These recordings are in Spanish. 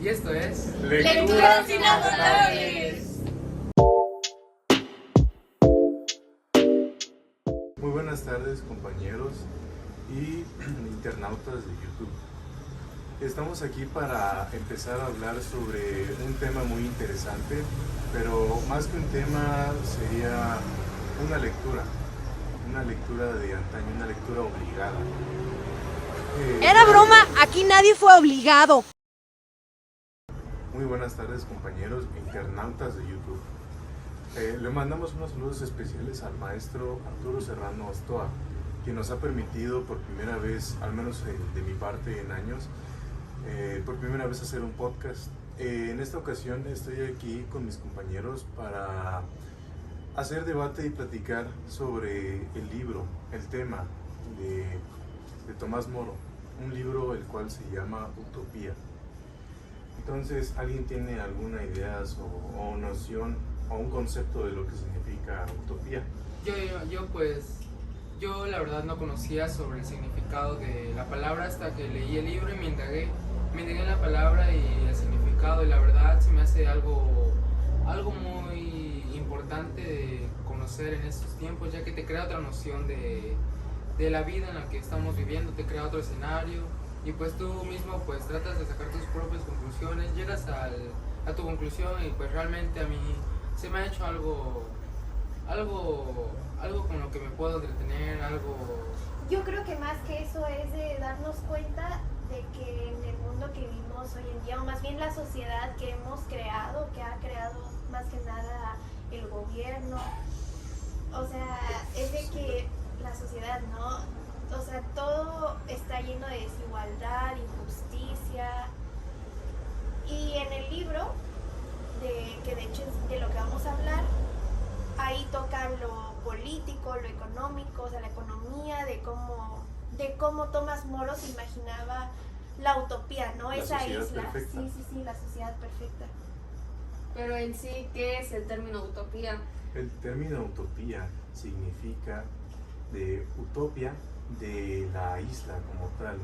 Y esto es Lecturas Inagotables. Muy buenas tardes, compañeros y internautas de YouTube. Estamos aquí para empezar a hablar sobre un tema muy interesante, pero más que un tema sería una lectura de antaño, una lectura obligada. Era broma, aquí nadie fue obligado. Muy buenas tardes, compañeros internautas de YouTube. Le mandamos unos saludos especiales al maestro Arturo Serrano Ostoa, quien nos ha permitido por primera vez, al menos de mi parte en años, por primera vez hacer un podcast. En esta ocasión estoy aquí con mis compañeros para hacer debate y platicar sobre el libro, el tema de Tomás Moro, un libro el cual se llama Utopía. Entonces, ¿alguien tiene alguna idea o noción o un concepto de lo que significa utopía? Yo la verdad no conocía sobre el significado de la palabra hasta que leí el libro y me indagué en la palabra y el significado, y la verdad se me hace algo muy importante de conocer en estos tiempos, ya que te crea otra noción de la vida en la que estamos viviendo, te crea otro escenario y pues tú mismo pues tratas de sacar tus propias conclusiones, llegas a tu conclusión y pues realmente a mí se me ha hecho algo con lo que me puedo entretener, algo... Yo creo que más que eso es de darnos cuenta de que en el mundo que vivimos hoy en día, o más bien la sociedad que hemos creado, que ha creado más que nada el gobierno, o sea, es de que la sociedad, ¿no? O sea, todo está lleno de desigualdad, injusticia. Y en el libro, que de hecho es de lo que vamos a hablar, ahí toca lo político, lo económico, o sea, la economía, de cómo Tomás Moro se imaginaba la utopía, ¿no? Esa isla. Perfecta. Sí, la sociedad perfecta. Pero en sí, ¿qué es el término utopía? El término utopía significa de utopia, de la isla como tal.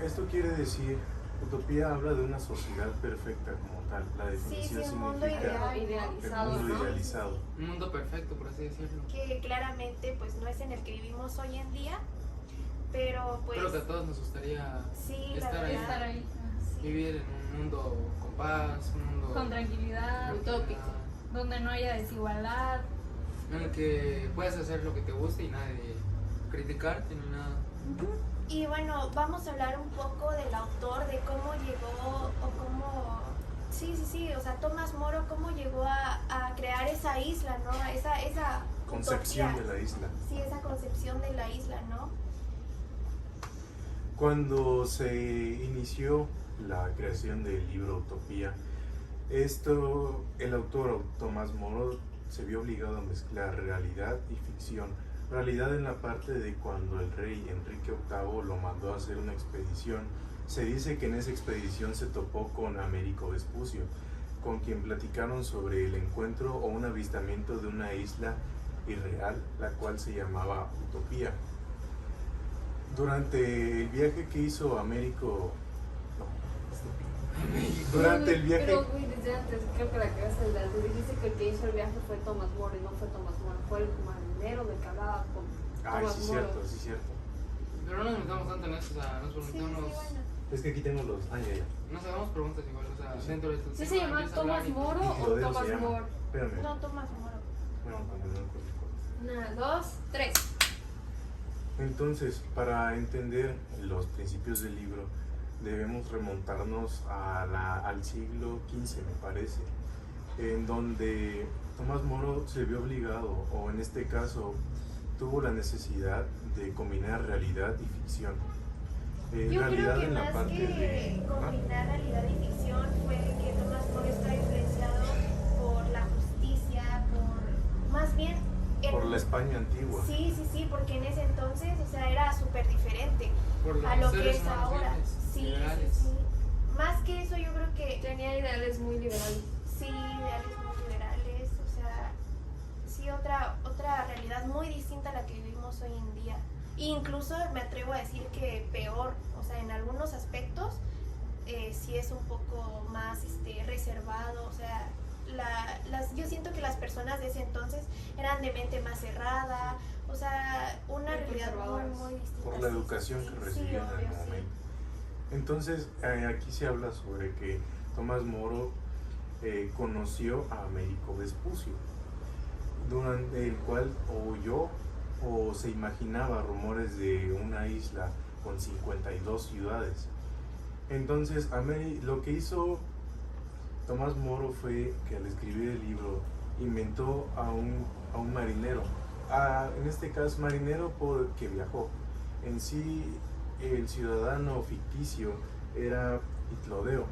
Esto quiere decir, utopía habla de una sociedad perfecta como tal. La definición un mundo significa idealizado, el mundo ¿no? idealizado. Un mundo perfecto, por así decirlo. Que claramente pues no es en el que vivimos hoy en día, pero pues Creo que a todos nos gustaría sí, la estar verdad, ahí, sí. vivir en un mundo con paz, un mundo Con tranquilidad, Utópico. donde no haya desigualdad. en el que puedes hacer lo que te guste y nadie criticarte ni nada. Y bueno, vamos a hablar un poco del autor, de cómo llegó o cómo... Sí, o sea, Tomás Moro, cómo llegó a crear esa isla, ¿no? Esa Concepción utopía. de la isla. Sí, esa concepción de la isla, ¿no? Cuando se inició la creación del libro Utopía, el autor Tomás Moro se vio obligado a mezclar realidad y ficción. Realidad en la parte de cuando el rey Enrique VIII lo mandó a hacer una expedición. Se dice que en esa expedición se topó con Américo Vespucio, con quien platicaron sobre el encuentro o un avistamiento de una isla irreal, la cual se llamaba Utopía. Durante el viaje que hizo Américo... Durante el viaje... Pero, güey, desde antes, creo que la creaste desde antes. Dijiste que el que hizo el viaje fue Tomás Moro y no fue Tomás Moro, fue el marinero del que hablaba con Ay, Tomás sí, Moro. sí, cierto. Pero no nos metamos tanto en eso, o sea, nos Sí, preguntamos, bueno. Es que aquí tengo los... ya. nos hagamos preguntas igual, o sea, dentro de este ¿Sí tema se llama empieza a hablar Tomás y- Moro o Filodeo Tomás se llama. Moro? Espérame. No, Tomás Moro. Bueno, continuemos con el podcast. 1, 2, 3. Entonces, para entender los principios del libro, debemos remontarnos al siglo XV, me parece, en donde Tomás Moro se vio obligado, o en este caso, tuvo la necesidad de combinar realidad y ficción. Yo Realidad creo que en la más parte que de... combinar realidad y ficción fue que Tomás Moro está influenciado por la justicia, más bien... por la España antigua. Sí, porque en ese entonces, o sea, era súper diferente por los a lo que seres es humanos ahora. libres, Sí. liberales. Más que eso, yo creo que Tenía ideales muy liberales. sí, ideales muy liberales, o sea, sí, otra realidad muy distinta a la que vivimos hoy en día. E incluso me atrevo a decir que peor, o sea, en algunos aspectos sí es un poco más reservado, o sea, yo siento que las personas de ese entonces eran de mente más cerrada, o sea, una Muy realidad muy, conservadoras. muy distinta. Por la educación que recibían en el obvio, sí. momento. Entonces, aquí se habla sobre que Tomás Moro conoció a Américo Vespucio, durante el cual oyó o se imaginaba rumores de una isla con 52 ciudades. Entonces, lo que hizo Tomás Moro fue que al escribir el libro inventó a un marinero. En este caso, marinero porque viajó. En sí, el ciudadano ficticio era Itlodeo,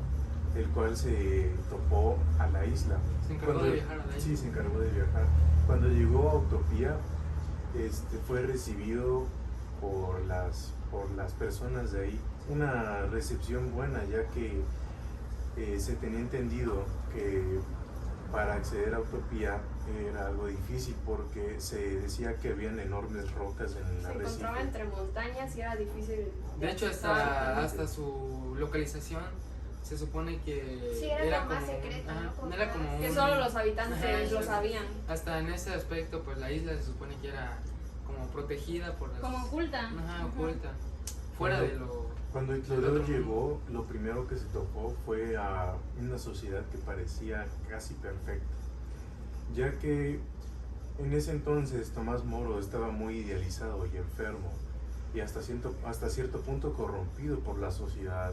el cual se topó a la isla. Se encargó de viajar a la isla. Sí, se encargó de viajar. Cuando llegó a Utopía, fue recibido por las personas de ahí. Una recepción buena, ya que se tenía entendido que para acceder a Utopía era algo difícil porque se decía que habían enormes rocas en el Se arrecife. encontraba entre montañas y era difícil. De hecho, hasta su localización se supone que Sí, era como más como, secreta, ajá, ¿no? Como no era como Que un- solo los habitantes Ajá, lo sí. sabían. Hasta en ese aspecto, pues la isla se supone que era como protegida por las... Como oculta. Ajá, oculta. Fuera de lo... Cuando del Itlodeo otro llegó, mundo. lo primero que se topó fue a una sociedad que parecía casi perfecta, ya que en ese entonces Tomás Moro estaba muy idealizado y enfermo y hasta cierto punto corrompido por la sociedad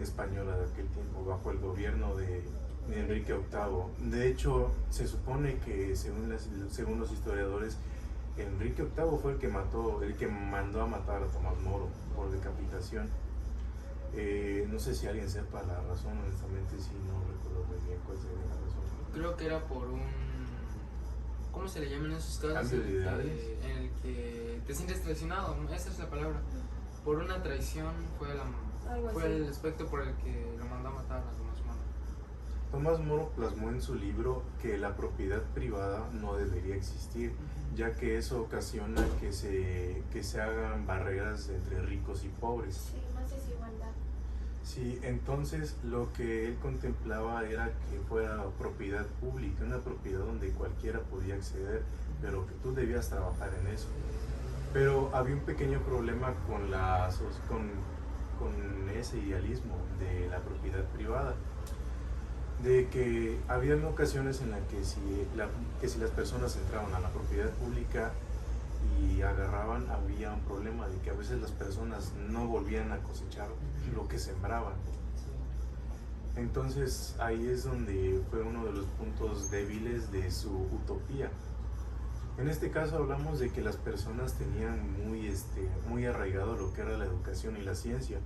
española de aquel tiempo, bajo el gobierno de Enrique VIII. De hecho, se supone que según los historiadores, Enrique VIII fue el que mandó a matar a Tomás Moro por decapitación. No sé si alguien sepa la razón, honestamente, si no recuerdo muy bien cuál sería la razón. Creo que era por un... ¿Cómo se le llaman esos casos? Cambio de ideales. En el que te sientes traicionado, esa es la palabra. Por una traición Algo fue así. el aspecto por el que lo mandó a matar a Tomás Moro. Tomás Moro plasmó en su libro que la propiedad privada no debería existir, ya que eso ocasiona que se hagan barreras entre ricos y pobres. Sí, más desigualdad. Sí, entonces lo que él contemplaba era que fuera propiedad pública, una propiedad donde cualquiera podía acceder, pero que tú debías trabajar en eso. Pero había un pequeño problema con ese idealismo de la propiedad privada, de que habían ocasiones en las que si las personas entraban a la propiedad pública y agarraban, había un problema de que a veces las personas no volvían a cosechar lo que sembraban. Entonces ahí es donde fue uno de los puntos débiles de su utopía. En este caso hablamos de que las personas tenían muy arraigado lo que era la educación y la ciencia,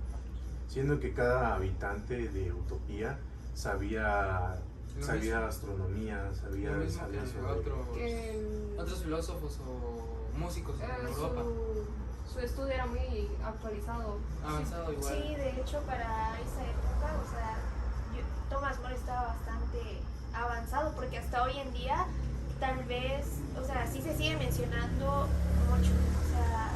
siendo que cada habitante de Utopía sabía astronomía, sabía Lo mismo que sobre... otros filósofos o músicos en Europa. Su estudio era muy actualizado. Avanzado igual. Sí, de hecho para esa época, o sea, Tomás Moro estaba bastante avanzado porque hasta hoy en día tal vez, o sea, sí se sigue mencionando mucho, o sea,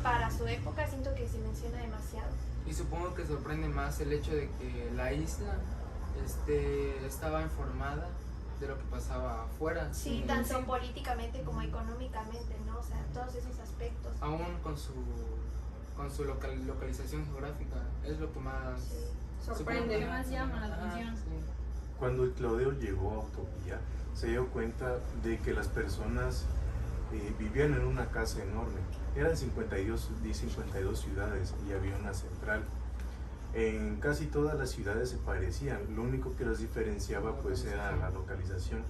para su época siento que se menciona demasiado. Y supongo que sorprende más el hecho de que la isla estaba informada de lo que pasaba afuera. Sí, sin- tanto políticamente como económicamente, ¿no? O sea, todos esos aspectos. Aún con su localización geográfica, es lo que más... Sí. Sorprende. ¿Qué más llama la atención? Sí. Cuando Claudio llegó a Utopía, se dio cuenta de que las personas vivían en una casa enorme. Eran 52 ciudades y había una central. En casi todas las ciudades se parecían, lo único que las diferenciaba pues era la localización.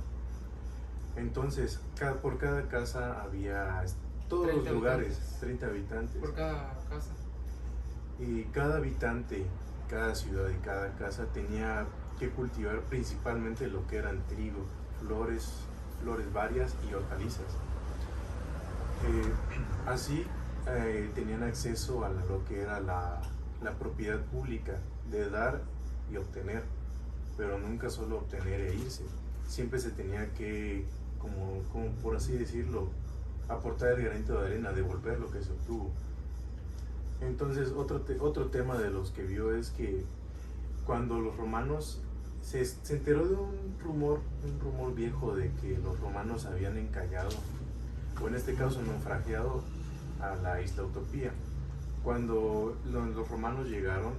Entonces, por cada casa había todos los 30 lugares, habitantes. 30 habitantes. Por cada casa. Y cada habitante, cada ciudad y cada casa tenía que cultivar principalmente lo que eran trigo, flores varias y hortalizas. Así tenían acceso a lo que era la propiedad pública, de dar y obtener, pero nunca solo obtener e irse. Siempre se tenía que, como por así decirlo, aportar el granito de arena, devolver lo que se obtuvo. Entonces otro tema de los que vio es que cuando los romanos se enteró de un rumor viejo de que los romanos habían encallado, o en este caso naufragiado, a la isla Utopía. Cuando los romanos llegaron,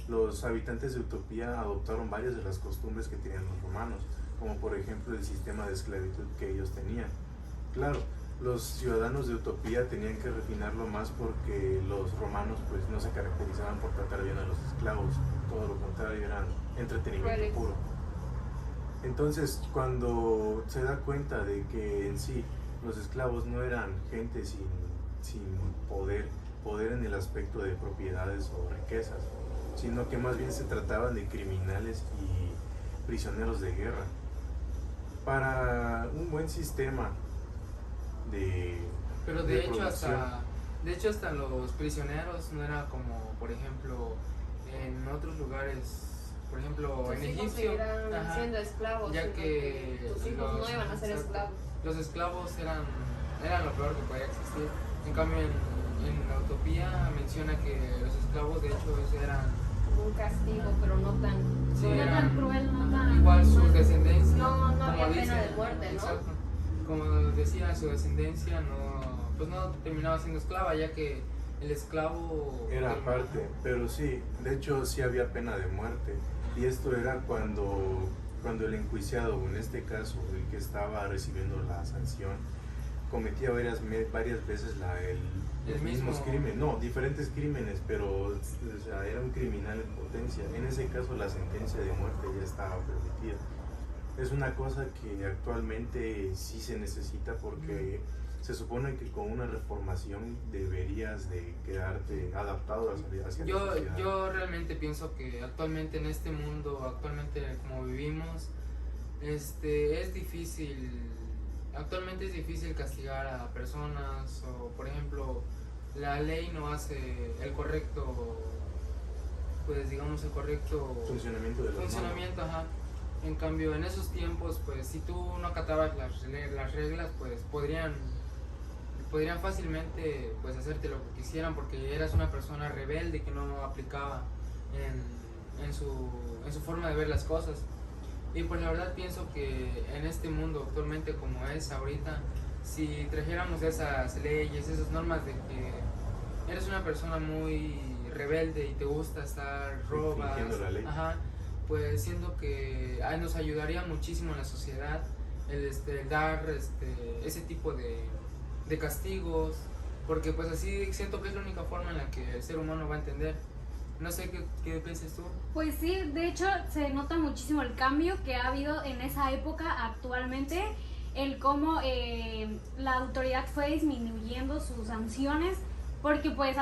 los habitantes de Utopía adoptaron varias de las costumbres que tenían los romanos, como por ejemplo el sistema de esclavitud que ellos tenían. Claro, los ciudadanos de Utopía tenían que refinarlo más porque los romanos pues no se caracterizaban por tratar bien a los esclavos, todo lo contrario, eran entretenimiento puro. Entonces, cuando se da cuenta de que en sí los esclavos no eran gente sin poder en el aspecto de propiedades o riquezas, sino que más bien se trataban de criminales y prisioneros de guerra. Para un buen sistema pero de hecho hasta los prisioneros no era como, por ejemplo, en otros lugares, por ejemplo, tus en hijos Egipcio, seguirán siendo esclavos, ya que tus hijos no iban a ser esclavos. Los esclavos eran lo peor que podía existir. En cambio, en la Utopía menciona que los esclavos de hecho eran Como un castigo, pero no tan, sí, no eran- tan cruel, no tan... igual su descendencia, no como había pena dice, de muerte, ¿no? exacto. Como decía, su descendencia no terminaba siendo esclava, ya que el esclavo era aparte, pero sí, de hecho sí había pena de muerte, y esto era cuando el enjuiciado, o en este caso el que estaba recibiendo la sanción, cometía varias veces el mismo crimen, no, diferentes crímenes, pero o sea, era un criminal en potencia. En ese caso la sentencia de muerte ya estaba permitida. Es una cosa que actualmente sí se necesita porque se supone que con una reformación deberías de quedarte adaptado hacia la sociedad. Yo realmente pienso que actualmente en este mundo, actualmente como vivimos, es difícil, actualmente es difícil castigar a personas, o por ejemplo la ley no hace el correcto, pues digamos el correcto Funcionamiento de las normas. ajá. En cambio en esos tiempos, pues si tú no acatabas las reglas, pues podrían fácilmente pues hacerte lo que quisieran, porque eras una persona rebelde que no aplicaba en su forma de ver las cosas. Y pues la verdad pienso que en este mundo actualmente como es ahorita, si trajéramos esas leyes, esas normas de que eres una persona muy rebelde y te gusta estar robas, Infringiendo la ley. ajá, pues siento que nos ayudaría muchísimo en la sociedad el dar ese tipo de castigos, porque pues así siento que es la única forma en la que el ser humano va a entender. No sé qué piensas tú. Pues sí, de hecho se nota muchísimo el cambio que ha habido en esa época actualmente, el cómo la autoridad fue disminuyendo sus sanciones, porque pues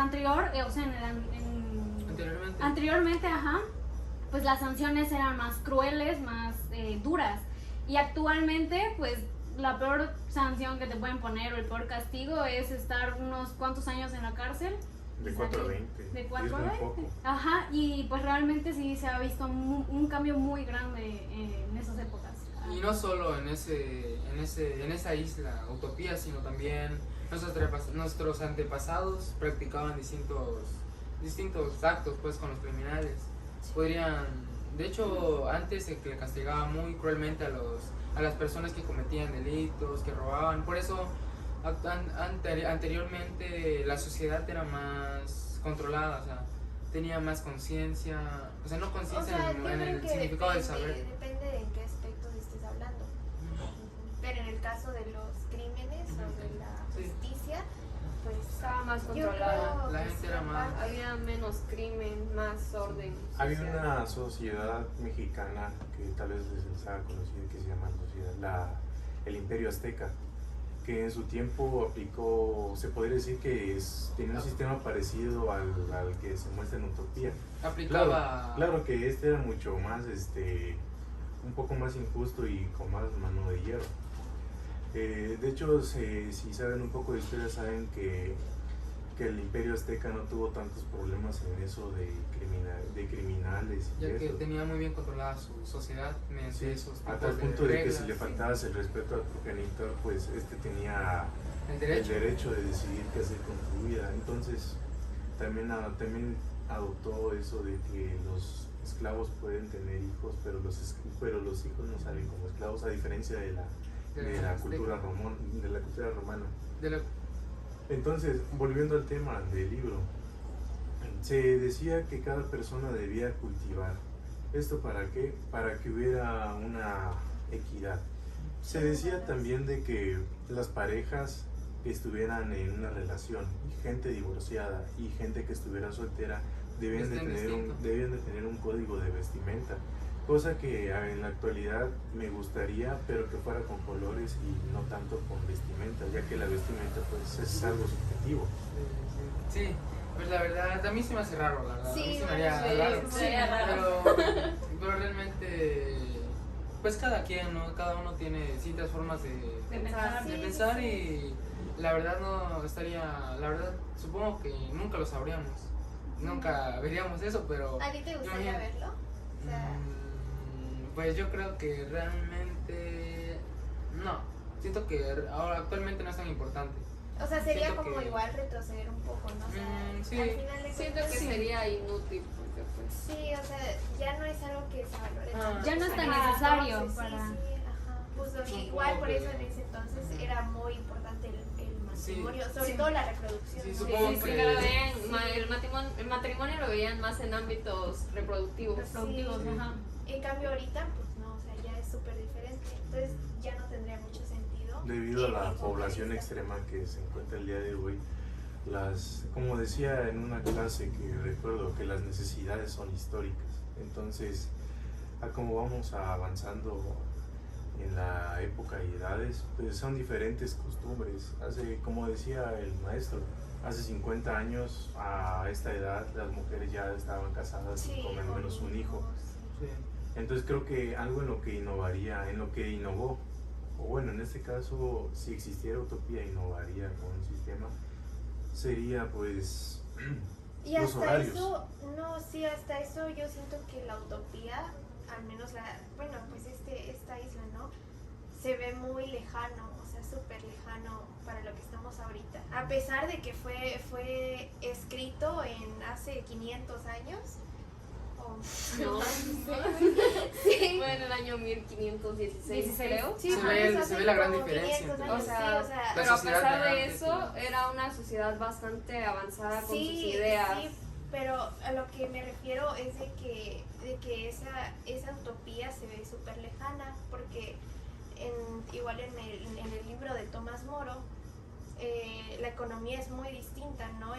anteriormente, ajá, pues las sanciones eran más crueles, más duras, y actualmente pues la peor sanción que te pueden poner o el peor castigo es estar unos cuantos años en la cárcel. De 4 a 20. De y 4 es a muy 20. poco. Ajá, y pues realmente sí se ha visto un cambio muy grande en esas épocas. Y no solo en esa isla Utopía, sino también nuestros antepasados practicaban distintos actos pues con los criminales. De hecho, antes se castigaba muy cruelmente a las personas que cometían delitos, que robaban. Por eso anteriormente la sociedad era más controlada, o sea, tenía más conciencia, o sea, no conciencia yo en creo el que significado del saber. depende de en qué aspecto estés hablando. Pero en el caso de los crímenes o de la Sí. justicia, pues Estaba más yo controlada. creo La que gente sí, era más- aparte. Había menos crimen, más orden. Había social. una sociedad mexicana que tal vez les haga conocida, que se llama el Imperio Azteca, que en su tiempo aplicó, se podría decir que tenía un sistema parecido al que se muestra en Utopía. Aplicaba... Claro que este era mucho más, un poco más injusto y con más mano de hierro. De hecho, si saben un poco de historia, saben que el Imperio Azteca no tuvo tantos problemas en eso de criminales y ya que eso. tenía muy bien controlada su sociedad mediante Sí, esos a tipos tal punto de que reglas, si le sí. faltabas el respeto al progenitor, pues tenía El derecho. el derecho de decidir qué hacer con tu vida. Entonces también adoptó eso de que los esclavos pueden tener hijos, pero los hijos no salen como esclavos, a diferencia de la cultura romana. De la- Entonces, volviendo al tema del libro, se decía que cada persona debía cultivar. ¿Esto para qué? Para que hubiera una equidad. Se decía también de que las parejas que estuvieran en una relación, gente divorciada y gente que estuviera soltera, debían de tener un código de vestimenta. Cosa que en la actualidad me gustaría, pero que fuera con colores y no tanto con vestimenta, ya que la vestimenta pues es algo subjetivo. Sí, pues la verdad, a mí se me hace raro, la verdad. Sí, a mí se me bueno, haría sí, raro. se me haría raro. Pero realmente, pues cada quien, ¿no? Cada uno tiene distintas formas de pensar. de Sí, pensar sí, y la verdad no estaría, la verdad supongo que nunca lo sabríamos, nunca veríamos eso, pero ¿A ti te gustaría imagina- verlo? O sea, pues yo creo que realmente no, siento que ahora actualmente no es tan importante. o sea, sería siento como que- igual retroceder un poco, ¿no? O sea, Sí. al final de Siento cuentas, que sería inútil porque pues sí, o sea, ya no es algo que se valore Ah. tanto. Ya no es tan Ajá, necesario entonces, para- Sí, ajá. Pues Supongo igual por que- eso en ese entonces Ujú. era muy importante el matrimonio, sobre Sí. todo la reproducción. Sí, ¿no? supongo sí, que- porque lo veían, el matrimonio lo veían más en ámbitos reproductivos. Reproductivos, Sí. ajá. En cambio ahorita, pues no, o sea, ya es súper diferente. Entonces ya no tendría mucho sentido. Debido a en la mi población punto de vista. extrema que se encuentra el día de hoy, como decía en una clase que recuerdo, que las necesidades son históricas. Entonces, a como vamos avanzando en la época y edades, pues son diferentes costumbres. Como decía el maestro, hace 50 años a esta edad las mujeres ya estaban casadas Sí, y con al menos un hijo. Sí. Entonces creo que algo en lo que innovaría, en lo que innovó, o bueno, en este caso, si existiera utopía, innovaría con un sistema, sería pues Y los hasta horarios. eso, no, sí, hasta eso yo siento que la utopía, al menos bueno, pues esta isla, ¿no? Se ve muy lejano, o sea, súper lejano para lo que estamos ahorita. A pesar de que fue escrito en hace 500 años. No, Sí. fue en el año 1516, creo. Sí, Se por ve- eso se hace ve la gran como diferencia 500 entre- años, O sea, sí, o sea, La pero a sociedad pesar de de antes, eso, sí. era una sociedad bastante avanzada con sus sí, ideas. sí, pero a lo que me refiero es de que esa utopía se ve súper lejana, porque igual en el libro de Tomás Moro, la economía es muy distinta, ¿no?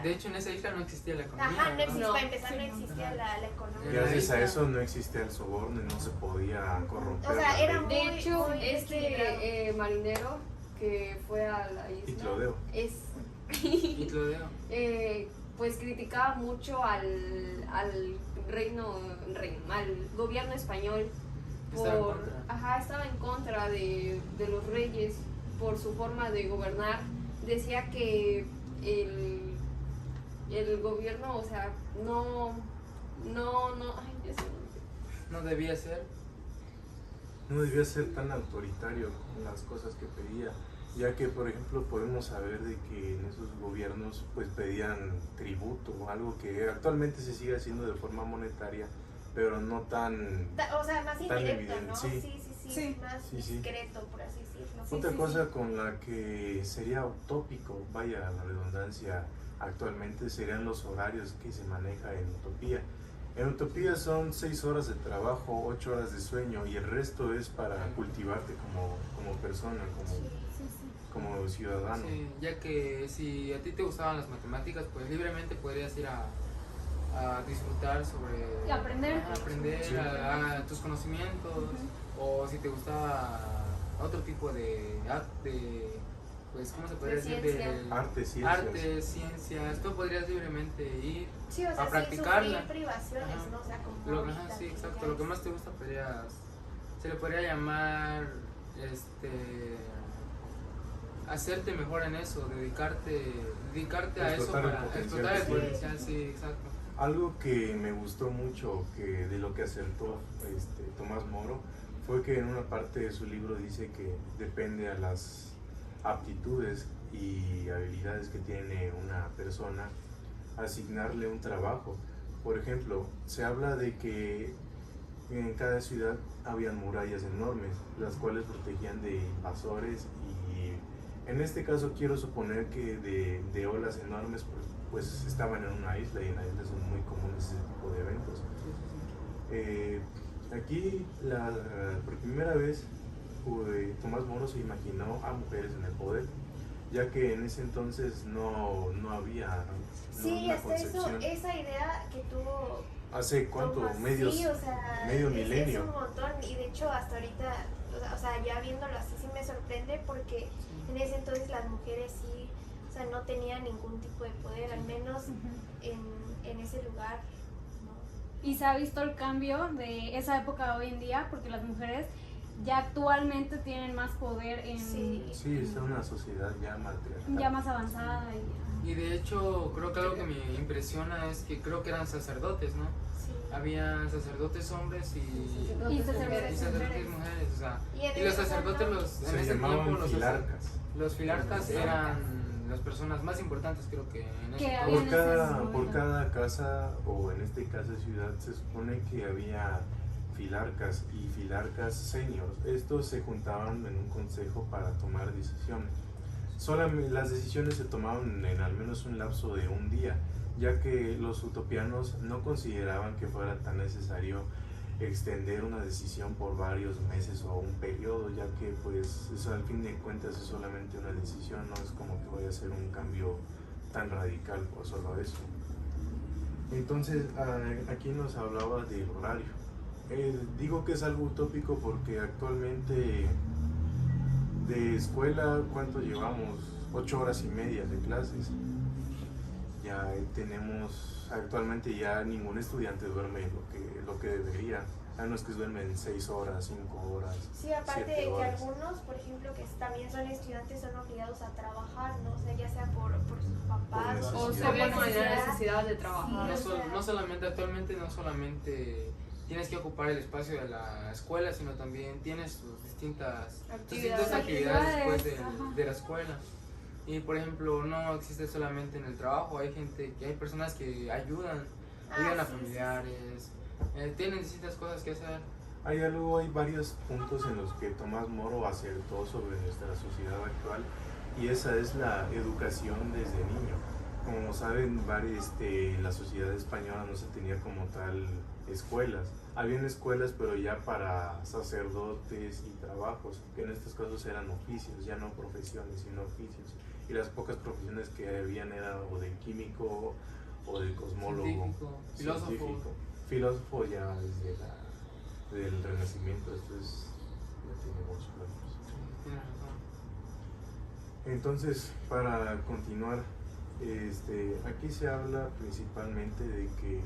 De hecho, en esa isla no existía la economía. Ajá, no ¿verdad? existía, No. para empezar Sí, no no. existía Ajá. la economía. Gracias a Ahí eso no existía el soborno y no se podía corromper. O sea, la era ley. muy- De hecho, muy este marinero que fue a la Y isla Clodeo. Y Clodeo. pues criticaba mucho al al gobierno español Estaba en contra. estaba en contra de los reyes por su forma de gobernar. Decía que el gobierno, o sea, ay, ya se me olvidó. No debía ser. No debía ser tan autoritario con las cosas que pedía, ya que por ejemplo podemos saber de que en esos gobiernos pues pedían tributo, algo que actualmente se sigue haciendo de forma monetaria, pero no tan... O sea, más Tan indirecto, evidente, ¿no? sí. Sí. Más Sí, sí. discreto, por así decirlo. Otra cosa con la que sería utópico, vaya la redundancia, actualmente serían los horarios que se maneja en Utopía. En Utopía son 6 horas de trabajo, 8 horas de sueño y el resto es para cultivarte como persona, como ciudadano. Sí, ya que si a ti te gustaban las matemáticas, pues libremente podrías ir a disfrutar sobre... Y aprender. Aprender Sí. a tus conocimientos. O si te gustaba otro tipo de arte, pues, ¿cómo se podría De decir? ciencia. Arte, ciencias. Arte, ciencias. Tú podrías libremente ir. Sí, o sea, A practicarla. sin sufrir privaciones, Ajá. ¿no? O sea, como ahorita, Sí, que exacto. ya Lo que es- más te gusta se le podría llamar hacerte mejor en eso, dedicarte a eso Explotar el para potencial explotar el que potencial, sí, exacto. Algo que me gustó mucho de lo que acertó Tomás Moro fue que en una parte de su libro dice que depende a las aptitudes y habilidades que tiene una persona, asignarle un trabajo. Por ejemplo, se habla de que en cada ciudad habían murallas enormes, las cuales protegían de invasores, y en este caso quiero suponer que de olas enormes, pues estaban en una isla, y en la isla son muy comunes ese tipo de eventos. Aquí por primera vez Tomás Moro se imaginó a mujeres en el poder, ya que en ese entonces no había Sí, una hasta eso, concepción. esa idea que tuvo ¿Hace cuánto? Tomás, Medio sí, o sea, milenio. es un montón, y de hecho hasta ahorita, o sea, ya viéndolo así sí me sorprende, porque en ese entonces las mujeres sí, o sea, no tenían ningún tipo de poder, al menos en ese lugar, ¿no? Y se ha visto el cambio de esa época a hoy en día, porque las mujeres ya actualmente tienen más poder en Sí. Sí, está una sociedad ya matriarcal. ya más avanzada. Y de hecho, creo que algo que me impresiona es que creo que eran sacerdotes, ¿no? Sí. Había sacerdotes hombres y sacerdotes sacerdotes mujeres, o sea, Y en y los ese sacerdotes entonces, en Se ese llamaban tiempo filarcas. los filarcas eran las personas más importantes, creo que en ese Que tiempo. había Por en cada, ese por momento. cada casa, o en este caso ciudad, se supone que había filarcas y filarcas seniors. Estos se juntaban en un consejo para tomar decisiones. Solamente las decisiones se tomaban en al menos un lapso de un día, ya que los utopianos no consideraban que fuera tan necesario extender una decisión por varios meses o un periodo, ya que pues eso al fin de cuentas es solamente una decisión, no es como que vaya a ser un cambio tan radical por solo eso. Entonces aquí nos hablaba del horario. Digo que es algo utópico porque actualmente de escuela, ¿cuánto llevamos? 8 horas y media de clases. Ya tenemos, actualmente ya ningún estudiante duerme lo que debería, a menos que duermen 6 horas, 5 horas. sí, aparte 7 de que horas. algunos, por ejemplo, que también son estudiantes, son obligados a trabajar, ¿no? O sea, ya sea por sus papás necesidad. O se ve con la necesidad de trabajar. Sí. No solamente actualmente, no solamente tienes que ocupar el espacio de la escuela, sino también tienes tus distintas actividades después de la escuela. Y por ejemplo, no existe solamente en el trabajo, hay personas que ayudan a sí, familiares, tienen distintas cosas que hacer. Hay varios puntos en los que Tomás Moro acertó sobre nuestra sociedad actual, y esa es la educación desde niño. Como saben, en la sociedad española no se tenía como tal escuelas. Habían escuelas, pero ya para sacerdotes y trabajos, que en estos casos eran oficios, ya no profesiones, sino oficios. Y las pocas profesiones que habían eran o de químico o de cosmólogo, Científico, filósofo ya desde del Renacimiento, entonces ya tiene muchos años. Tienes razón. Entonces, para continuar, aquí se habla principalmente de que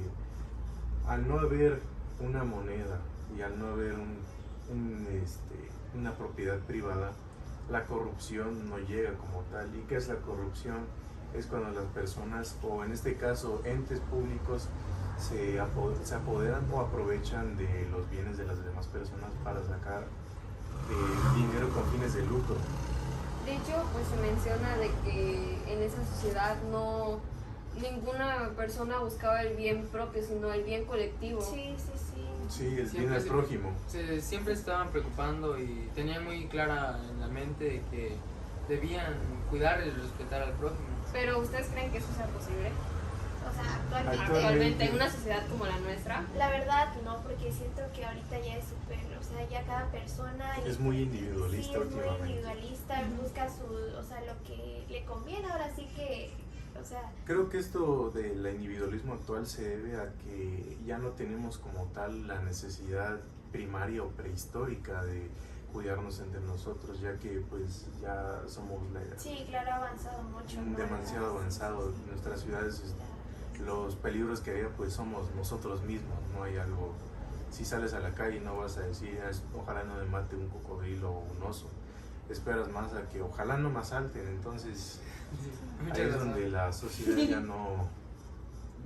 al no haber una moneda y al no haber una propiedad privada, la corrupción no llega como tal. ¿Y qué es la corrupción? Es cuando las personas, o en este caso entes públicos, se apoderan o aprovechan de los bienes de las demás personas para sacar dinero con fines de lucro. De hecho, pues se menciona de que en esa sociedad ninguna persona buscaba el bien propio, sino el bien colectivo. Sí. Sí, el bien Siempre al se- prójimo. Siempre estaban preocupando y tenían muy clara en la mente que debían cuidar y respetar al prójimo. Pero ¿ustedes creen que eso sea posible? O sea, actualmente, Actualmente, en una sociedad como la nuestra. la verdad no, porque siento que ahorita ya es súper, o sea, ya cada persona Es muy individualista sí, es muy últimamente. individualista, busca o sea, lo que le conviene, ahora sí que, o sea, Creo que esto del individualismo actual se debe a que ya no tenemos como tal la necesidad primaria o prehistórica de cuidarnos entre nosotros, ya que pues ya somos sí, claro, ha avanzado mucho, ¿no? demasiado avanzado. En nuestras ciudades los peligros que había pues somos nosotros mismos, no hay algo. Si sales a la calle no vas a decir ojalá no me mate un cocodrilo o un oso, esperas más a que ojalá no me asalten. Entonces ahí es donde la sociedad ya no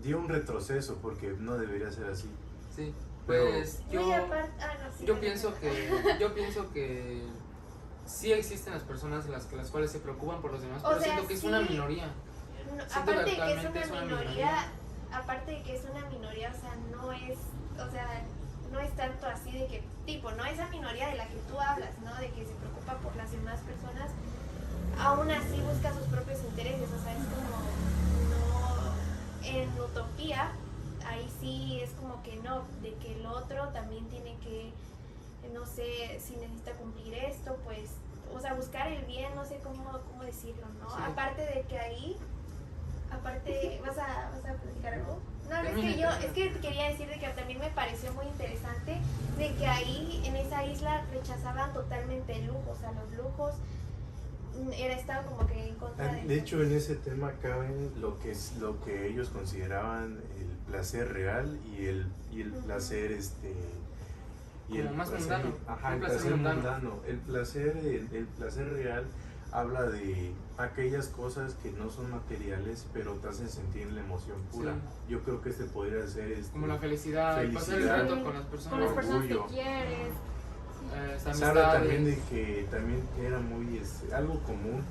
dio un retroceso, porque no debería ser así. Sí, Pero- pues Muy aparte, no, sí, yo bueno, pienso que sí existen las personas las cuales se preocupan por los demás, O pero sea, siento que es sí. una minoría. Siento aparte de que es actualmente una minoría, aparte de que es una minoría, o sea, no es tanto así de que, tipo, no esa minoría de la que tú hablas, ¿no? De que se preocupa por las demás personas, aún así busca sus propios intereses, o sea, es como, no, en utopía, ahí sí es como que no, de que el otro también tiene que, no sé, si necesita cumplir esto, pues, o sea, buscar el bien, no sé cómo decirlo, ¿no? Sí. Aparte de que ahí, ¿vas a platicar algo? No, Termina. es que quería decir de que también me pareció muy interesante de que ahí, en esa isla, rechazaban totalmente el lujo, o sea, los lujos, estaba como que en contra De hecho, en ese tema caben lo que ellos consideraban el placer real y el placer y el Como más placer, mundano. ajá, Un el placer placer mundano. mundano. El placer real habla de aquellas cosas que no son materiales, pero te hacen sentir la emoción pura. Sí. Yo creo que podría ser Como la felicidad, pasar el felicidad, rato con las personas. Con las personas que orgullo. quieres. Se habla también de que también era muy algo común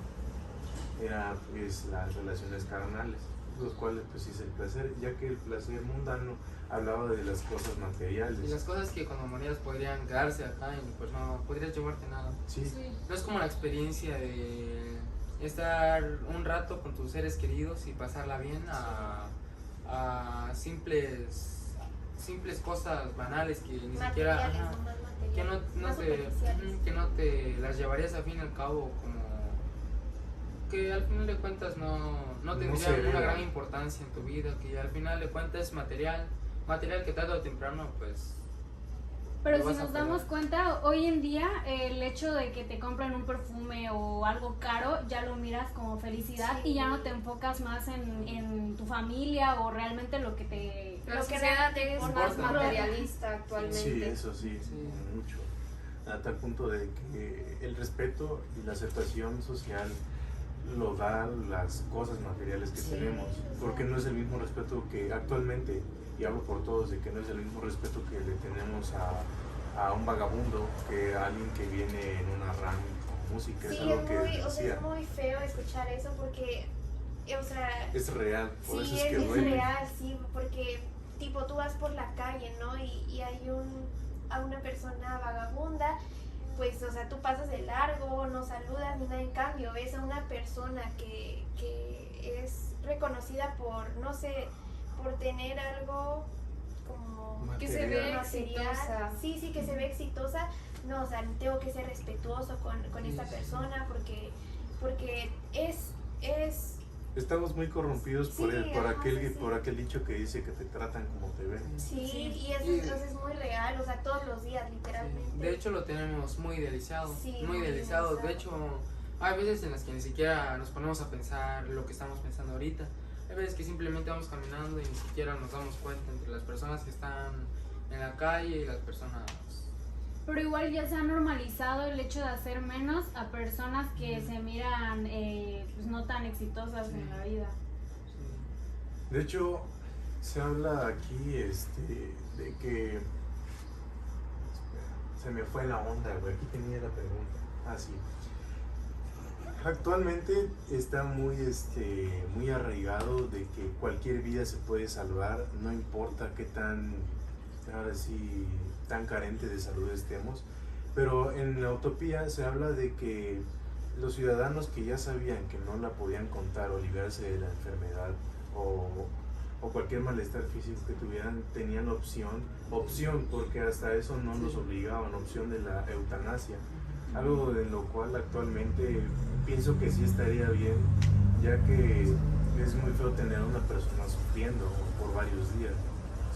era pues las relaciones carnales, los cuales pues es el placer, ya que el placer mundano hablaba de las cosas materiales. Y las cosas que cuando morías podrían quedarse acá y pues no podrías llevarte nada. Sí. No es como la experiencia de estar un rato con tus seres queridos y pasarla bien a simples cosas banales que ni siquiera materiales, ajá, no más que materiales, que no te las llevarías al fin y al cabo, como que al final de cuentas no tendrían una gran importancia en tu vida, que al final de cuentas es material que tarde o temprano pues. Pero lo si vas a nos perder. damos cuenta, hoy en día el hecho de que te compren un perfume o algo caro ya lo miras como felicidad Sí. y ya no te enfocas más en tu familia o realmente lo que te... La Lo que sociedad realmente es importa. más materialista actualmente. Sí, eso sí, Sí. mucho. A tal punto de que el respeto y la aceptación social lo dan las cosas materiales que Sí, tenemos, porque no es el mismo respeto que actualmente, y hablo por todos, de que no es el mismo respeto que le tenemos a un vagabundo que a alguien que viene en una RAM con música. Sí, es algo que o sea, decía, es muy feo escuchar eso porque, o sea, es real, por sí, eso es que es duele. real, sí, porque tipo tú vas por la calle, ¿no? Y hay a una persona vagabunda, pues, o sea, tú pasas de largo, no saludas ni nada, en cambio ves a una persona que es reconocida por, no sé, por tener algo como Que se ve material. exitosa. Sí, que se ve exitosa. No, o sea, tengo que ser respetuoso con esta Sí. persona porque es Estamos muy corrompidos por, Sí, por, ajá, aquel, sí, sí. por aquel dicho que dice que te tratan como te ven. sí, Sí. y eso Y- entonces es muy real, o sea, todos los días literalmente. De hecho lo tenemos muy idealizado, Sí, muy muy idealizado. De idealizado. hecho, hay veces en las que ni siquiera nos ponemos a pensar lo que estamos pensando ahorita. Hay veces que simplemente vamos caminando y ni siquiera nos damos cuenta entre las personas que están en la calle y las personas. Pero igual ya se ha normalizado el hecho de hacer menos a personas que se miran pues no tan exitosas en la vida. Sí. De hecho, se habla aquí de que... Espera, se me fue la onda, güey. Aquí tenía la pregunta. Ah, sí. Actualmente está muy arraigado de que cualquier vida se puede salvar, no importa qué ahora sí, tan carente de salud estemos. Pero en la utopía se habla de que los ciudadanos que ya sabían que no la podían contar o librarse de la enfermedad o cualquier malestar físico que tuvieran, tenían opción, porque hasta eso no los obligaban, opción de la eutanasia. Algo de lo cual actualmente pienso que sí estaría bien, ya que es muy feo tener a una persona sufriendo por varios días.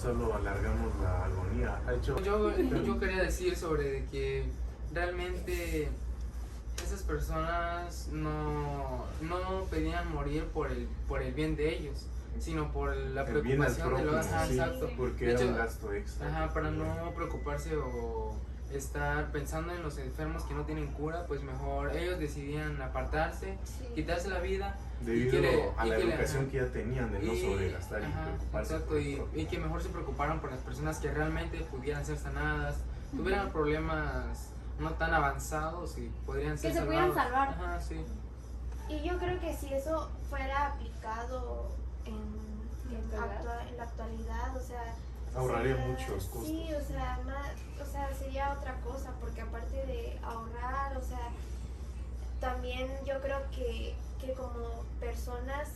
Solo alargamos la agonía. Ha hecho, Yo quería decir sobre que realmente esas personas no pedían morir por el bien de ellos, sino por la el bien al preocupación de prójimo, los. Ajá, sí, exacto. porque De era hecho, un gasto extra. Ajá, para no preocuparse o estar pensando en los enfermos que no tienen cura, pues mejor ellos decidían apartarse, Sí. quitarse la vida. Debido a la educación ajá, que ya tenían de no sobregastar y ajá, preocuparse exacto, por el y prójimo. que mejor se preocuparan por las personas que realmente pudieran ser sanadas, tuvieran problemas no tan avanzados y podrían ser Que se pudieran salvados. salvar. Ajá, sí. Y yo creo que si eso fuera aplicado en la actualidad, o sea, Ahorraría muchos costos. Sí, o sea, sería otra cosa, porque aparte de ahorrar, o sea, también yo creo que como personas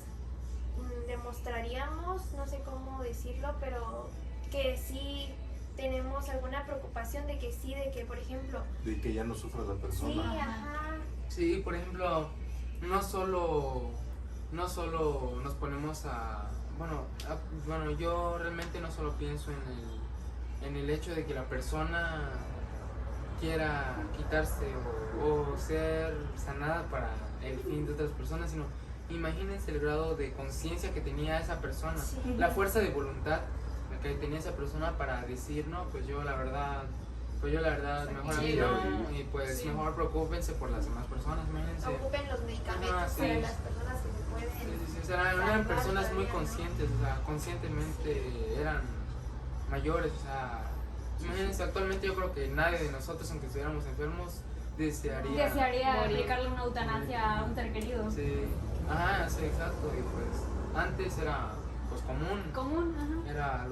demostraríamos, no sé cómo decirlo, pero que sí tenemos alguna preocupación de que, por ejemplo, De que ya no sufra la persona. sí, ajá, Sí, por ejemplo, no solo nos ponemos bueno, yo realmente no solo pienso en el hecho de que la persona quiera quitarse o ser sanada para el fin de otras personas, sino imagínense el grado de conciencia que tenía esa persona, sí. la fuerza de voluntad que tenía esa persona para decir, no, pues yo la verdad mejor a mí no, y pues Sí. mejor preocúpense por las demás personas, imagínense. Ocupen los medicamentos Ajá, sí. para las personas que se pueden. Sí, o sea, eran salvar personas muy todavía, ¿no? conscientes, o sea, conscientemente eran mayores, o sea, imagínense, actualmente yo creo que nadie de nosotros, aunque estuviéramos enfermos, desearía Desearía morir. aplicarle una eutanasia a un ser querido. Sí, ajá, sí, exacto, y pues antes era pues Común, ajá. era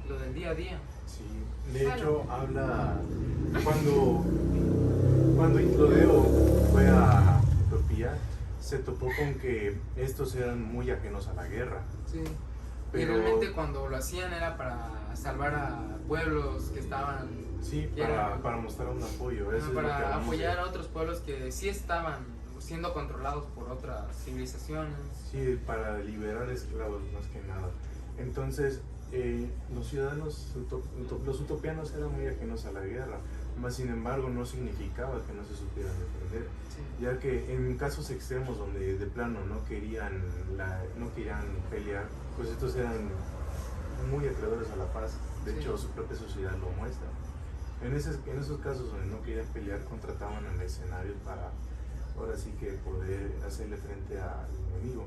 lo del día a día. Sí, de hecho habla cuando Iclodeo fue a Utopía, se topó con que estos eran muy ajenos a la guerra. Sí. Pero- Y realmente cuando lo hacían era para salvar a pueblos que estaban, Sí, Y era- para mostrar un apoyo. Eso es lo que para hablamos apoyar de- a otros pueblos que sí estaban siendo controlados por otras civilizaciones. Sí, para liberar esclavos más que nada. Entonces, los ciudadanos, los utopianos eran muy ajenos a la guerra, mas sin embargo no significaba que no se supieran defender, Sí. ya que en casos extremos donde de plano no querían pelear, pues estos eran muy acreedores a la paz. De Sí. hecho, su propia sociedad lo muestra. En esos casos donde no querían pelear, contrataban a mercenarios para ahora sí que poder hacerle frente al enemigo.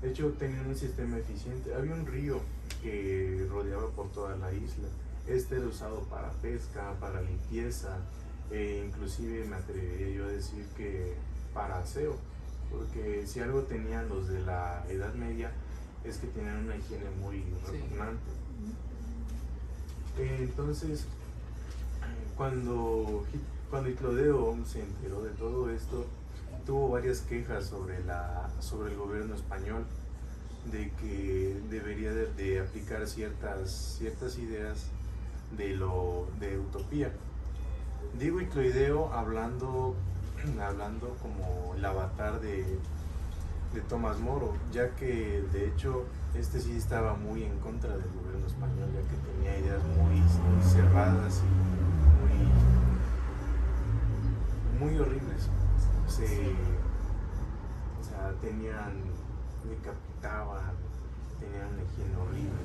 De hecho, tenían un sistema eficiente. Había un río que rodeaba por toda la isla. Este era usado para pesca, para limpieza, e inclusive me atrevería yo a decir que para aseo, porque si algo tenían los de la Edad Media es que tenían una higiene muy Sí. repugnante. Entonces, cuando Iclodeo se enteró de todo esto, tuvo varias quejas sobre el gobierno español, de que debería de aplicar ciertas ideas de utopía. Digo Icloideo hablando como el avatar de Tomás Moro, ya que de hecho este sí estaba muy en contra del gobierno español, ya que tenía ideas muy cerradas y muy horribles. O sea, decapitaban, tenían una higiene horrible.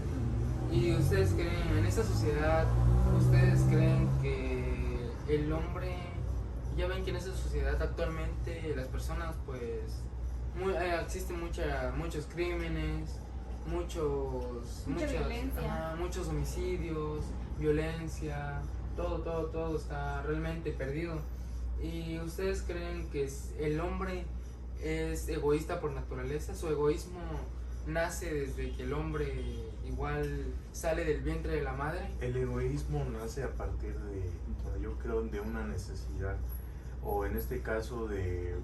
¿Y ustedes creen, en esa sociedad, ustedes creen que el hombre, ya ven que en esa sociedad actualmente las personas pues, existen muchos crímenes, Mucha violencia. muchos homicidios, violencia, todo está realmente perdido? ¿Y ustedes creen que el hombre es egoísta por naturaleza? ¿Su egoísmo nace desde que el hombre igual sale del vientre de la madre? El egoísmo nace a partir yo creo, de una necesidad, o en este caso de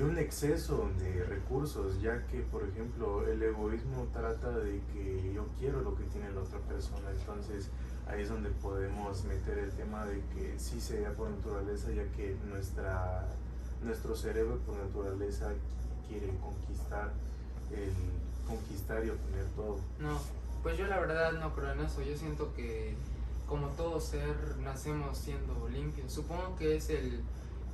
un exceso de recursos, ya que, por ejemplo, el egoísmo trata de que yo quiero lo que tiene la otra persona. Entonces ahí es donde podemos meter el tema de que sí sea por naturaleza, ya que nuestro cerebro por naturaleza quiere conquistar y obtener todo. No, pues yo la verdad no creo en eso. Yo siento que como todo ser nacemos siendo limpios. Supongo que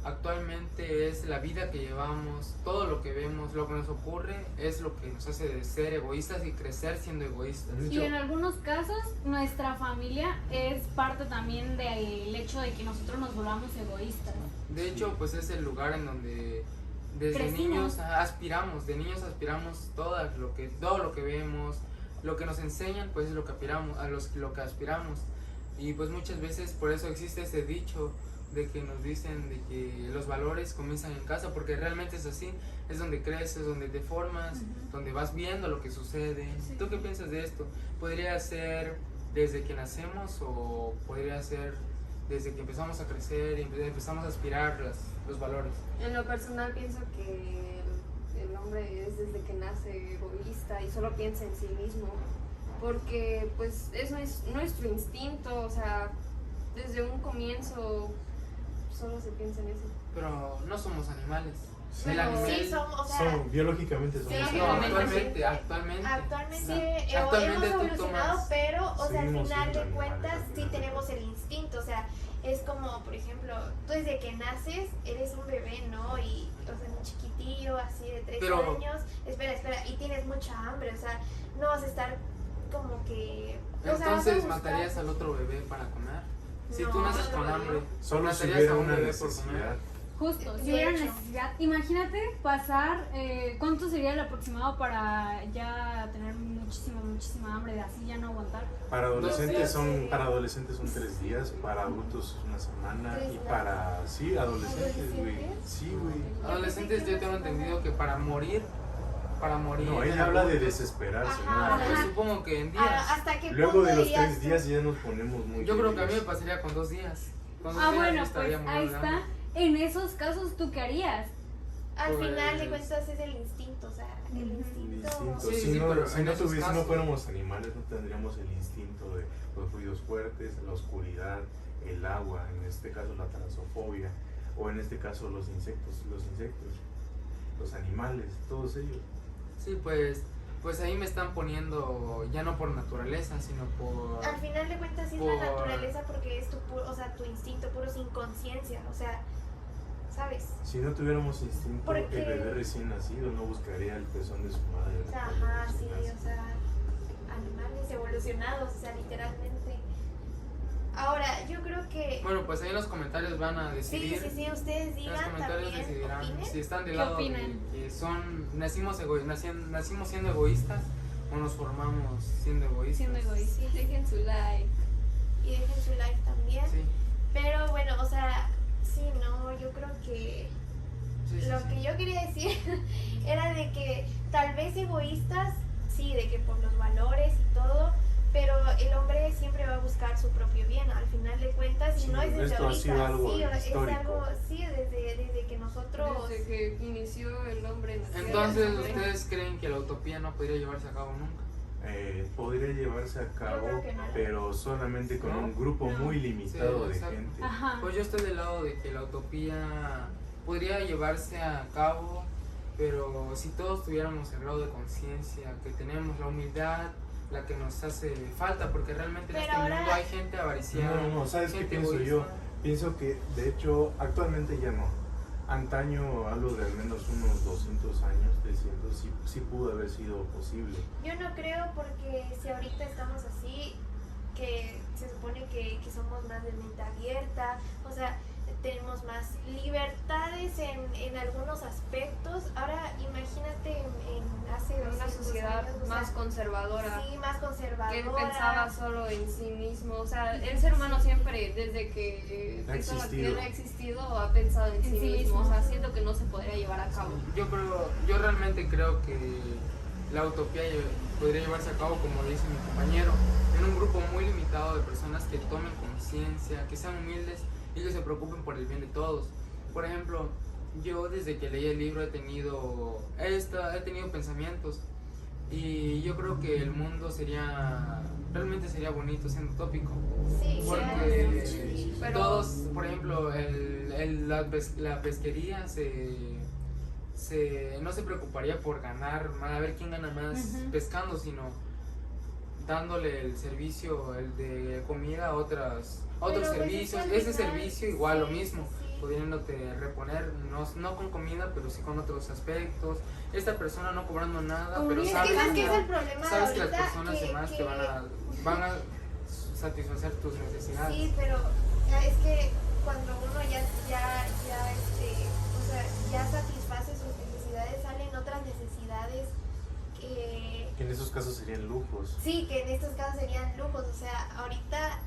actualmente es la vida que llevamos, todo lo que vemos, lo que nos ocurre es lo que nos hace ser egoístas y crecer siendo egoístas. Y en algunos casos nuestra familia es parte también del hecho de que nosotros nos volvamos egoístas. De hecho, pues es el lugar en donde desde Crecimos. niños aspiramos, todo lo que vemos, lo que nos enseñan, pues es lo que aspiramos, lo que aspiramos. Y pues muchas veces por eso existe ese dicho, de que nos dicen de que los valores comienzan en casa, porque realmente es así, es donde creces, donde te formas, donde vas viendo lo que sucede. Sí. ¿Tú qué piensas de esto? ¿Podría ser desde que nacemos o podría ser desde que empezamos a crecer y empezamos a aspirar los valores? En lo personal pienso que el hombre es desde que nace egoísta y solo piensa en sí mismo, porque pues eso es nuestro instinto, o sea, desde un comienzo solo se piensa en eso. Pero no somos animales. Sí. El Bueno, animal, sí, somos, o sea, biológicamente somos Sí, no, animales. actualmente. Actualmente Actualmente hemos tú evolucionado, tomas- pero, o sea, al Seguimos final de siendo cuentas animales, al sí final de tenemos cuentas. el instinto, o sea, es como, por ejemplo, tú desde que naces eres un bebé, ¿no? Y, o sea, un chiquitillo así de 3 Pero- años, espera, y tienes mucha hambre, o sea, no vas a estar como que... o sea, vas a Entonces buscar- matarías al otro bebé para comer. Si tú No, naces con no, hambre, Solo si matarías hubiera a un una bebé por necesidad. comer. Justo, De si hubiera hecho. necesidad. Imagínate pasar, ¿cuánto sería el aproximado para ya tener muchísima hambre, de así ya no aguantar? Para adolescentes días, son, sí. para adolescentes son 3 días, para adultos es una semana 3 y días. para adolescentes, güey. ¿Adolescentes? Sí, güey. Adolescentes yo tengo entendido que para morir. No, ella habla de desesperarse, Ajá. ¿no? Yo supongo que en días. ¿Hasta qué Luego punto de los dirías 3 tú? días ya nos ponemos muy Yo creo que a mí me débiles. pasaría con 2 días. Con 2 Ah, días yo bueno, estaría pues ahí muriendo de está. hambre. En esos casos, ¿tú qué harías? Al Pues- final de cuentas es el instinto, o sea, el Ujú. El instinto... instinto. Sí, si sí, no, pero si en no esos si no casos- fuéramos animales, no tendríamos el instinto de los ruidos fuertes, la oscuridad, el agua, en este caso la talasofobia, o en este caso los insectos, los animales, todos ellos. Sí, pues ahí me están poniendo ya no por naturaleza, sino por... Al final de cuentas sí es Por- la naturaleza porque es tu, o sea, tu instinto puro sin conciencia, o sea, ¿sabes? Si no tuviéramos instinto, ¿Por el qué? bebé recién nacido no buscaría el pezón de su madre. O sea, cuando ajá, recién sí, nace. o sea, animales evolucionados, o sea, literalmente. Ahora, yo creo que... Bueno, pues ahí en los comentarios van a Sí, decidir. sí, sí, ustedes En los digan comentarios también, decidirán opinen. si están del ¿Qué lado de opinan? que nacimos siendo egoístas o nos formamos siendo egoístas. Siendo egoísta. Sí, dejen su like. Y dejen su like también. Sí, Pero bueno, o sea, sí, no, yo creo que sí, sí, lo sí. que yo quería decir era de que tal vez egoístas, sí, de que por los valores y todo, pero el hombre siempre va a buscar su propio bien, al final de cuentas, y Sí, no es desde esto ha ahorita, sido algo sí, es histórico. algo, sí, desde que nosotros... Desde que inició el hombre en la tierra. Entonces, Sí. ¿ustedes creen que la utopía no podría llevarse a cabo nunca? Podría llevarse a cabo, creo que no. pero solamente con ¿No? un grupo No. muy limitado Sí, de exacto. gente. Ajá. Pues yo estoy del lado de que la utopía podría llevarse a cabo, pero si todos tuviéramos el grado de conciencia, que tenemos la humildad, la que nos hace falta, porque realmente en Pero este ahora- mundo hay gente avariciada. No, ¿sabes qué gente pienso egoísta. yo? Pienso que, de hecho, actualmente ya no. Antaño, hablo de al menos unos 200 años, 300, sí pudo haber sido posible. Yo no creo porque si ahorita estamos así, que se supone que somos más de mente abierta, o sea, tenemos más libertades en algunos aspectos. Ahora imagínate en hace En una 200 sociedad años, o sea, más conservadora. sí, más conservadora. Que pensaba solo en sí mismo, o sea, el ser humano siempre, desde que Ha empezó la existido. Tierra ha existido, ha pensado en sí mismo, o sea, siento que no se podría llevar a cabo. Yo realmente creo que la utopía podría llevarse a cabo, como dice mi compañero, en un grupo muy limitado de personas que tomen conciencia, que sean humildes y que se preocupen por el bien de todos. Por ejemplo, yo desde que leí el libro he tenido pensamientos y yo creo que el mundo realmente sería bonito siendo utópico. Sí, Porque sí. Pero- todos, por ejemplo, la pesquería no se preocuparía por ganar, a ver quién gana más Ujú. pescando, sino dándole el servicio, el de comida a otros Pero, pues, servicios. es que al Ese final, servicio igual lo sí, mismo, sí, sí. pudiéndote reponer, no con comida, pero sí con otros aspectos. Esta persona no cobrando nada, Como pero es que sabes, ¿Sabes qué es el problema de sabes que las ahorita? personas demás te van a satisfacer tus necesidades. Sí, pero es que cuando uno o sea, ya satisface sus necesidades, salen otras necesidades que Que en esos casos serían lujos. sí, que en estos casos serían lujos. O sea, ahorita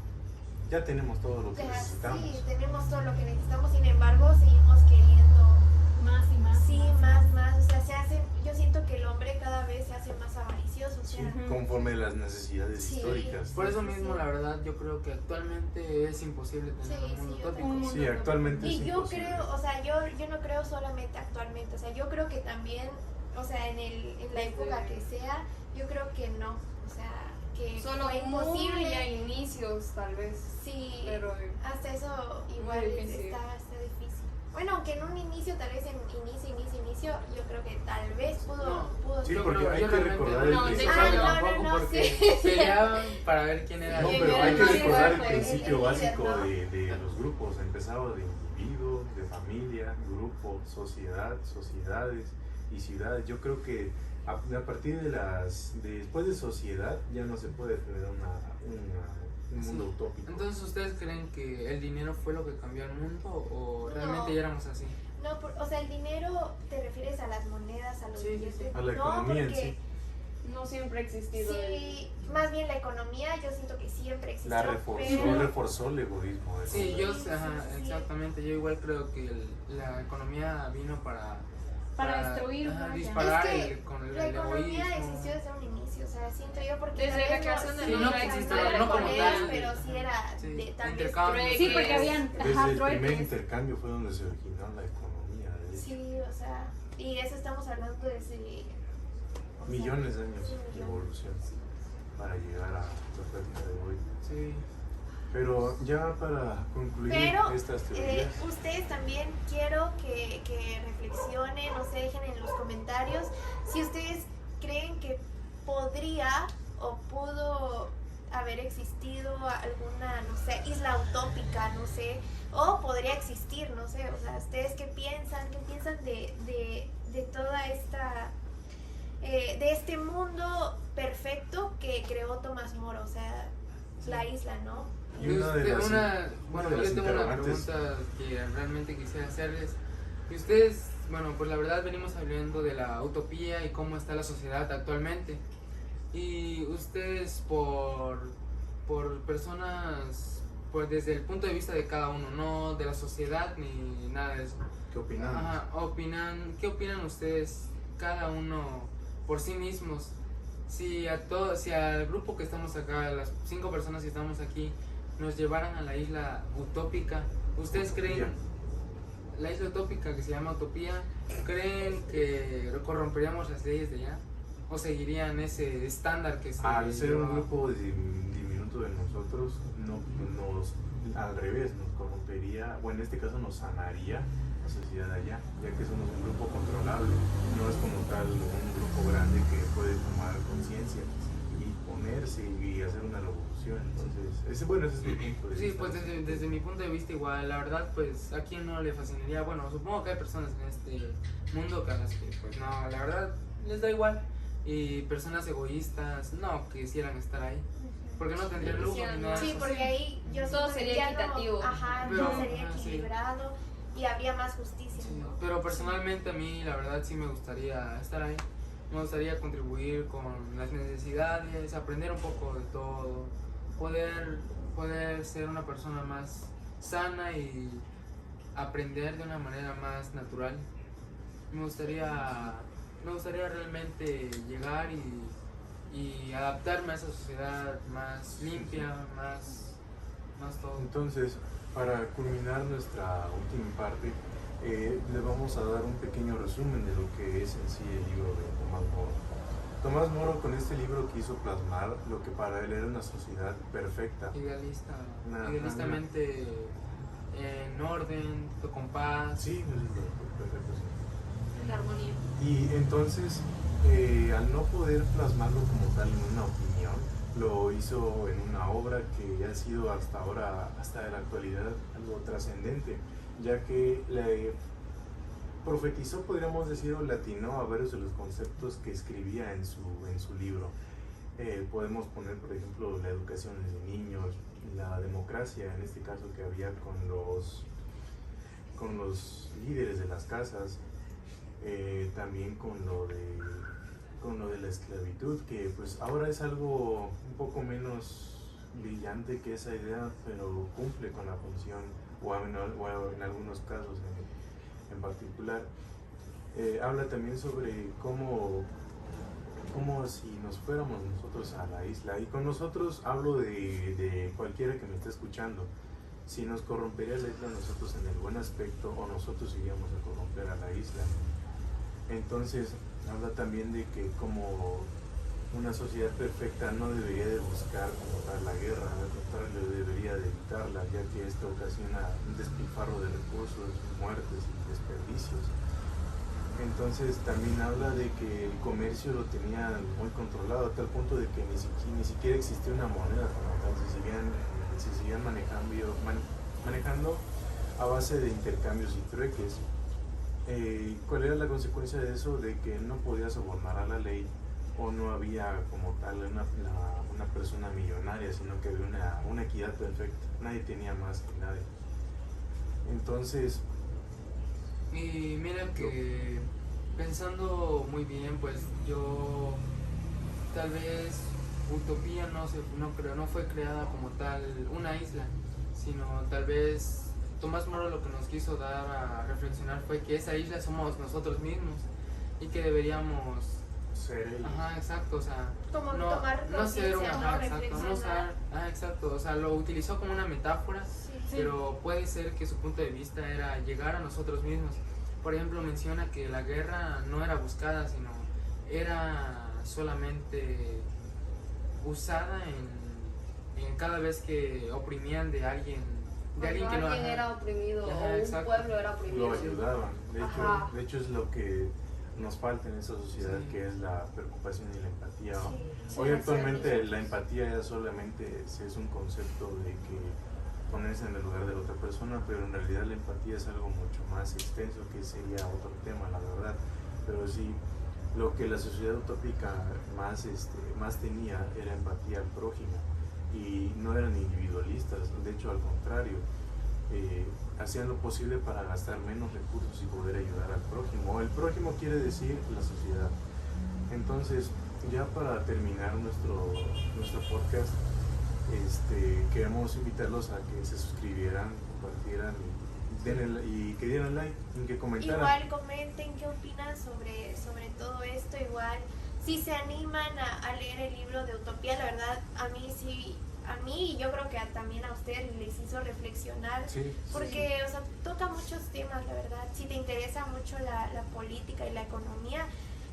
ya tenemos todo lo O que sea, necesitamos. sí, tenemos todo lo que necesitamos, sin embargo, seguimos queriendo Más y más. sí, más, o sea, yo siento que el hombre cada vez se hace más avaricioso, o Sí, sea, conforme las necesidades Sí. históricas. Por eso Sí, mismo, sí. la verdad, yo creo que actualmente es imposible tener Sí, un mundo sí, yo utópico. también. Sí, actualmente es y yo imposible. creo, o sea, yo no creo solamente actualmente, o sea, yo creo que también, o sea, en la época que sea, yo creo que no, o sea, que Solo fue imposible a imposible, inicios, tal vez. sí, Pero hasta eso igual difícil. está difícil. Bueno, aunque en un inicio, tal vez en inicio, yo creo que tal vez pudo Sí, ser. porque hay que realmente recordar no, el sí, principio. creo que Ah, tampoco, porque sí. peleaban para ver quién era No, el pero hay que más recordar el fuerte, principio el líder, básico ¿no? de los grupos. Empezaba de individuo, de familia, grupo, sociedad, sociedades y ciudades. Yo creo que a partir después de sociedad ya no se puede tener un mundo Sí. utópico. Entonces, ¿ustedes creen que el dinero fue lo que cambió el mundo o No. realmente ya éramos así? No, o sea, el dinero, ¿te refieres a las monedas, a los Sí, sí, billetes? sí. A la No, economía en porque sí. No siempre ha existido. sí, más bien la economía, yo siento que siempre existió. La reforzó, pero- reforzó el egoísmo. Sí, yo, Sí, ajá, sí, sí. exactamente. Yo igual creo que la economía vino Para destruir, ajá, vaya. disparar Es que con el La economía egoísmo. existió desde un inicio, o sea, siento yo porque Desde tal la vez creación de Sí, la no moneda, existe, no no como monedas, tal. pero sí era Sí, de tal vez intercambio. Sí, porque habían Desde el primer trueques. intercambio fue donde se originó la economía. De hecho. Sí, o sea, y eso estamos hablando desde o sea, Millones de años sí, de millones. evolución para llegar a la plática de hoy. Sí. Pero ya para concluir Pero estas teorías, ustedes también quiero que reflexionen o se dejen en los comentarios si ustedes creen que podría o pudo haber existido alguna, no sé, isla utópica, no sé, o podría existir, no sé, o sea, ustedes qué piensan de toda esta, de este mundo perfecto que creó Tomás Moro, o sea, la isla, ¿no? y una de las, Bueno, de las yo tengo una interrogantes, pregunta que realmente quisiera hacerles. Y ustedes, bueno, pues la verdad venimos hablando de la utopía y cómo está la sociedad actualmente. Y ustedes por personas, pues desde el punto de vista de cada uno, no de la sociedad ni nada de eso. ¿qué opinamos? Ajá, ¿qué opinan ustedes, cada uno por sí mismos? Si al grupo que estamos acá, las 5 personas que estamos aquí, nos llevaran a la isla utópica, ¿ustedes creen, la isla utópica que se llama Utopía, creen que corromperíamos las leyes de allá? ¿O seguirían ese estándar que se Al ser un lleva? grupo diminuto de nosotros, al revés, nos corrompería, o en este caso nos sanaría la sociedad de allá, ya que somos un grupo controlable, no es como tal un grupo grande que puede tomar conciencia y ponerse y hacer una revolución. Entonces, ese es mi punto de Sí, vista. pues desde mi punto de vista igual, la verdad pues a quién no le fascinaría, bueno, supongo que hay personas en este mundo que a las que pues no, la verdad les da igual, y personas egoístas no quisieran estar ahí, porque no tendrían lujo ni nada. Sí, así. porque ahí yo Todo siento que sería ya equitativo. No, ajá, Pero, todo sería sí. equilibrado y habría más justicia, Sí, ¿no? pero personalmente a mí la verdad sí me gustaría estar ahí, me gustaría contribuir con las necesidades, aprender un poco de todo, poder ser una persona más sana y aprender de una manera más natural. Me gustaría realmente llegar y adaptarme a esa sociedad más limpia, más todo. Entonces, para culminar nuestra última parte, le vamos a dar un pequeño resumen de lo que es en sí el libro de Tomás Moro. Tomás Moro con este libro quiso plasmar lo que para él era una sociedad perfecta. Idealistamente en orden, con paz. Sí, perfecto, sí. En armonía. Y entonces, al no poder plasmarlo como tal en una opinión, lo hizo en una obra que ha sido hasta ahora, hasta la actualidad, algo trascendente, ya que profetizó, podríamos decir, o latinó a varios de los conceptos que escribía en su libro. Podemos poner, por ejemplo, la educación de niños, la democracia, en este caso que había con los líderes de las casas, también con lo de la esclavitud, que pues ahora es algo un poco menos brillante que esa idea, pero cumple con la función, o en algunos casos en particular. Habla también sobre cómo si nos fuéramos nosotros a la isla, y con nosotros hablo de cualquiera que me esté escuchando, si nos corrompería la isla nosotros en el buen aspecto, o nosotros iríamos a corromper a la isla. Entonces habla también de que como una sociedad perfecta no debería de buscar como tal la guerra, al contrario debería de evitarla, ya que esto ocasiona un despilfarro de recursos, muertes y desperdicios. Entonces también habla de que el comercio lo tenía muy controlado, a tal punto de que ni siquiera existía una moneda como tal, se seguían manejando a base de intercambios y trueques. ¿Cuál era la consecuencia de eso? De que no podía sobornar a la ley, o no había como tal una persona millonaria, sino que había una equidad perfecta, nadie tenía más que nadie. Entonces, y mira que pensando muy bien, pues yo tal vez Utopía no fue creada como tal una isla, sino tal vez Tomás Moro lo que nos quiso dar a reflexionar fue que esa isla somos nosotros mismos y que deberíamos ser ellos. Ajá, exacto, o sea, Como no, tomar no ser conciencia, una, ¿no? ajá, exacto, no usar, exacto, o sea, lo utilizó como una metáfora, Sí. pero puede ser que su punto de vista era llegar a nosotros mismos. Por ejemplo, menciona que la guerra no era buscada, sino era solamente usada en cada vez que oprimían de alguien Cuando que no, alguien ajá. era oprimido, Ajá, o un exacto. pueblo era oprimido. Lo ayudaban. Ajá. De hecho es lo que nos falta en esta sociedad, Sí. que es la preocupación y la empatía. Sí. Hoy Sí, actualmente sí. la empatía ya solamente es un concepto de que ponerse en el lugar de la otra persona, pero en realidad la empatía es algo mucho más extenso, que sería otro tema, la verdad. Pero sí, lo que la sociedad utópica más tenía era empatía al prójimo, y no eran individualistas, de hecho al contrario, hacían lo posible para gastar menos recursos y poder ayudar al prójimo. El prójimo quiere decir la sociedad. Entonces, ya para terminar nuestro podcast, queremos invitarlos a que se suscribieran, compartieran y que dieran like y que comentaran. Igual comenten qué opinan sobre todo esto. Igual, si se animan a leer el libro de Utopía, la verdad, a mí y yo creo que también a ustedes les hizo reflexionar, Sí, porque o sea, toca muchos temas, la verdad. Si te interesa mucho la política y la economía,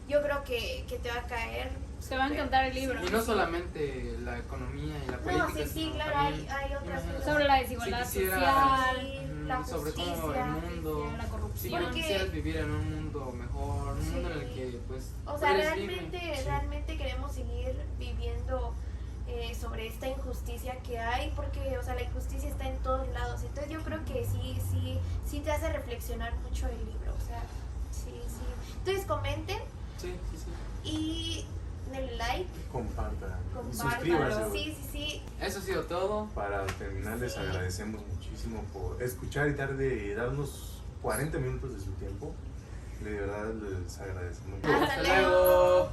yo creo que te va a caer. Te va a encantar el libro. Y no solamente la economía y la política, No, sí, sino claro, también, hay otras cosas. Sobre la desigualdad Si quisiera- social, la sobre cómo justicia, el mundo, la si corrupción. Porque- quisieras vivir en un mundo mejor, un mundo en el Sí. que pues O sea, eres libre. realmente queremos seguir viviendo sobre esta injusticia que hay, porque, o sea, la injusticia está en todos lados. Entonces yo creo que sí te hace reflexionar mucho el libro, o sea, sí. Entonces comenten Sí, sí, sí. y denle like, Compartan y compártanlo. suscríbanse. Sí. Eso ha sido todo. Para terminar, les Sí. agradecemos muchísimo por escuchar y darnos 40 minutos de su tiempo. De verdad les agradecemos. Hasta Hasta luego. luego.